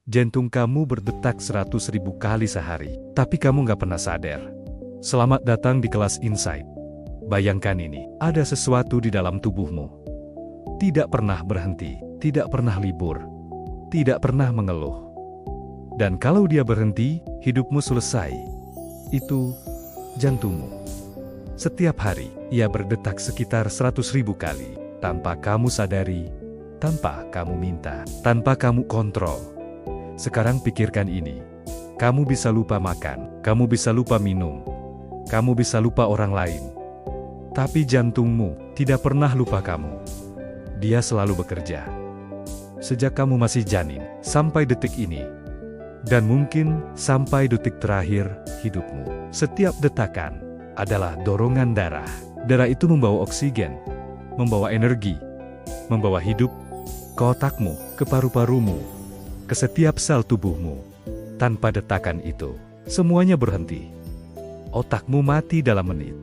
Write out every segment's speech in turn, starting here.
Jantung kamu berdetak 100.000 kali sehari, tapi kamu nggak pernah sadar. Selamat datang di kelas Insight. Bayangkan ini, ada sesuatu di dalam tubuhmu. Tidak pernah berhenti, tidak pernah libur, tidak pernah mengeluh. Dan kalau dia berhenti, hidupmu selesai. Itu jantungmu. Setiap hari, ia berdetak sekitar 100.000 kali, tanpa kamu sadari, tanpa kamu minta, tanpa kamu kontrol. Sekarang pikirkan ini. Kamu bisa lupa makan, kamu bisa lupa minum, kamu bisa lupa orang lain. Tapi jantungmu tidak pernah lupa kamu. Dia selalu bekerja. Sejak kamu masih janin, sampai detik ini. Dan mungkin sampai detik terakhir hidupmu. Setiap detakan adalah dorongan darah. Darah itu membawa oksigen, membawa energi, membawa hidup ke otakmu, ke paru-parumu, ke setiap sel tubuhmu. Tanpa detakan itu, semuanya berhenti. Otakmu mati dalam menit.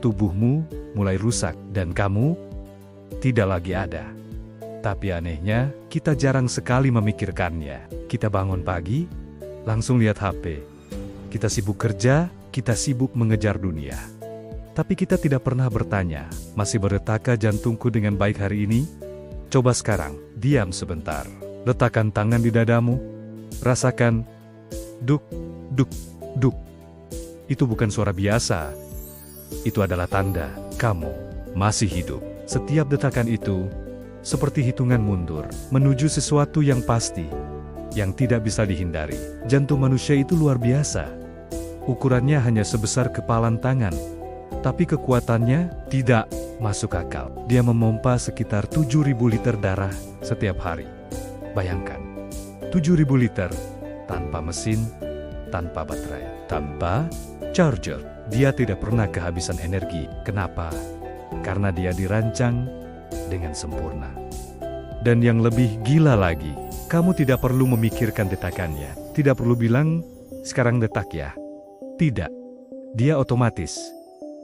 Tubuhmu mulai rusak dan kamu tidak lagi ada. Tapi anehnya, kita jarang sekali memikirkannya. Kita bangun pagi, langsung lihat HP. Kita sibuk kerja, kita sibuk mengejar dunia. Tapi kita tidak pernah bertanya, masih berdetakkah jantungku dengan baik hari ini? Coba sekarang, diam sebentar. Letakkan tangan di dadamu. Rasakan, duk, duk, duk. Itu bukan suara biasa. Itu adalah tanda kamu masih hidup. Setiap detakan itu seperti hitungan mundur menuju sesuatu yang pasti, yang tidak bisa dihindari. Jantung manusia itu luar biasa. Ukurannya hanya sebesar kepalan tangan, tapi kekuatannya tidak masuk akal. Dia memompa sekitar 7.000 liter darah setiap hari. Bayangkan, 7.000 liter tanpa mesin, tanpa baterai, tanpa charger. Dia tidak pernah kehabisan energi. Kenapa? Karena dia dirancang dengan sempurna. Dan yang lebih gila lagi, kamu tidak perlu memikirkan detakannya. Tidak perlu bilang, sekarang detak ya. Tidak. Dia otomatis.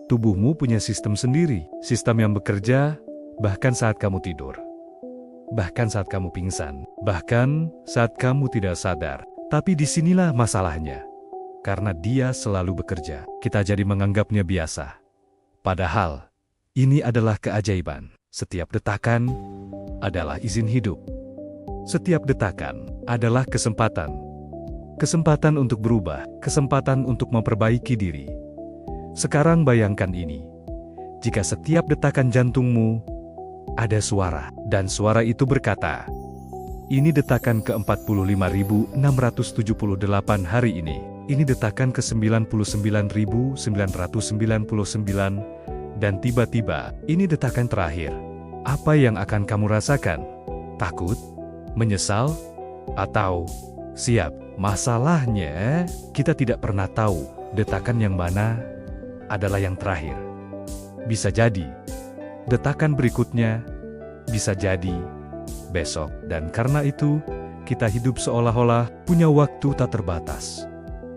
Tubuhmu punya sistem sendiri. Sistem yang bekerja bahkan saat kamu tidur. Bahkan saat kamu pingsan. Bahkan saat kamu tidak sadar. Tapi disinilah masalahnya. Karena dia selalu bekerja, kita jadi menganggapnya biasa. Padahal, ini adalah keajaiban. Setiap detakan adalah izin hidup. Setiap detakan adalah kesempatan. Kesempatan untuk berubah, kesempatan untuk memperbaiki diri. Sekarang bayangkan ini. Jika setiap detakan jantungmu ada suara, dan suara itu berkata, ini detakan ke-45.678 hari ini. Ini detakan ke-99.999 dan tiba-tiba, ini detakan terakhir. Apa yang akan kamu rasakan? Takut? Menyesal? Atau siap? Masalahnya, kita tidak pernah tahu detakan yang mana adalah yang terakhir. Bisa jadi, detakan berikutnya bisa jadi besok. Dan karena itu, kita hidup seolah-olah punya waktu tak terbatas.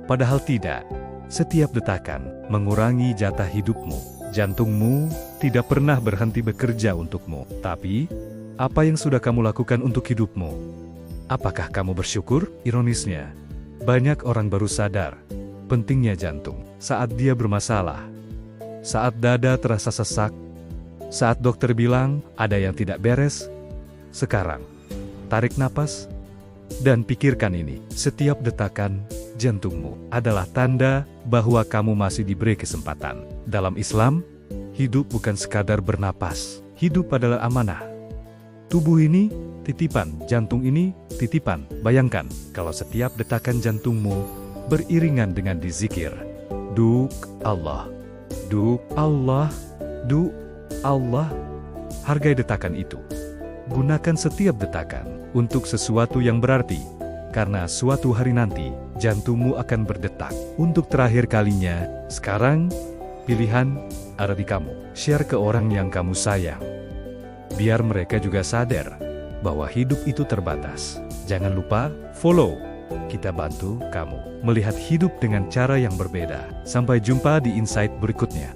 Padahal tidak, setiap detakan mengurangi jatah hidupmu. Jantungmu tidak pernah berhenti bekerja untukmu. Tapi, apa yang sudah kamu lakukan untuk hidupmu? Apakah kamu bersyukur? Ironisnya, banyak orang baru sadar pentingnya jantung saat dia bermasalah. Saat dada terasa sesak, saat dokter bilang ada yang tidak beres. Sekarang, tarik napas dan pikirkan ini. Setiap detakan jantungmu adalah tanda bahwa kamu masih diberi kesempatan. Dalam Islam, hidup bukan sekadar bernapas. Hidup adalah amanah. Tubuh ini titipan, jantung ini titipan. Bayangkan kalau setiap detakan jantungmu beriringan dengan dizikir. Duk Allah, duk Allah, duk Allah. Hargai detakan itu. Gunakan setiap detakan untuk sesuatu yang berarti. Karena suatu hari nanti, jantungmu akan berdetak. Untuk terakhir kalinya, sekarang, pilihan ada di kamu. Share ke orang yang kamu sayang. Biar mereka juga sadar bahwa hidup itu terbatas. Jangan lupa follow. Kita bantu kamu melihat hidup dengan cara yang berbeda. Sampai jumpa di insight berikutnya.